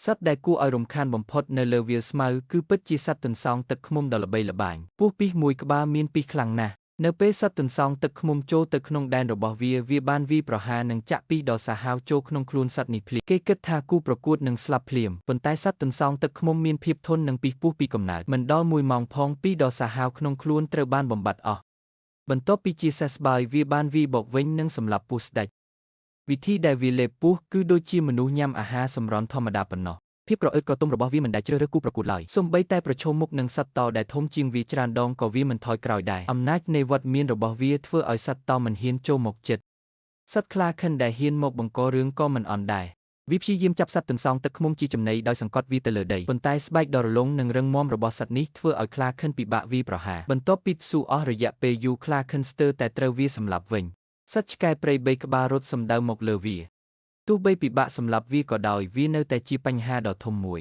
សត្វដែលគួរឲ្យរំខានបំផុតនៅលើវាលស្មៅគឺពិតជាសត្វទន្សោងទឹកឃ្មុំដ៏ល្បីល្បាញពស់ពីសមួយក្បាលមានពីសខ្លាំងណាស់នៅពេលសត្វទន្សោងទឹកឃ្មុំចូលទៅក្នុងដែនរបស់វាបានវាយប្រហារនិងចាក់ពីសដ៏សាហាវចូលក្នុងខ្លួនសត្វនេះភ្លាមគេគិតថាគូប្រកួតនឹងស្លាប់ភ្លាមប៉ុន្តែសត្វទន្សោងទឹកឃ្មុំមានភាពធន់នឹងពីសពស់ពីកំណើតមិនដល់1 ម៉ោងផងពីសដ៏សាហាវក្នុងខ្លួនត្រូវបានបំបត្តិអស់បន្ទាប់ពីជាសះស្បើយវាបានវាយបកវិញនិងសម្លាប់ពស់ស្ដេចវិធីដែលវាលេបពស់គឺដូចជាមនុស្សញ៉ាំអាហារសម្រន់ធម្មតាប៉ុណ្ណោះភាពក្រអឺតក្រទុំរបស់វាមិនដែលជ្រើសរើសគូប្រកួតឡើយសូម្បីតែប្រឈមមុខនឹងសត្វតដែលធំជាងវាច្រើនដងក៏វាមិនថយក្រោយដែរអំណាចនៃវត្តមានរបស់វាធ្វើឲ្យសត្វតមិនហ៊ានចូលមកជិតសត្វខ្លាខិនដែលហ៊ានមកបង្ករឿងក៏មិនអន់ដែរវាព្យាយាមចាប់សត្វទន្សោងទឹកឃ្មុំជាចំណីដោយសង្កត់វាទៅលើដីប៉ុន្តែស្បែកដ៏រលុងនិងរឹងមាំរបស់សត្វនេះធ្វើឲ្យខ្លាខិនពិបាកវាយប្រហារបន្ទាប់ពីស៊ូអស់រយៈពេលយូរខ្លាខិនស្ទើរតែត្រូវវាសម្លាប់វិញសត្វឆ្កែព្រៃ3ក្បាលរត់សម្ដៅមកលើវាទោះបីពិបាកសម្លាប់វាក៏ដោយវានៅតែជាបញ្ហាដ៏ធំមួយ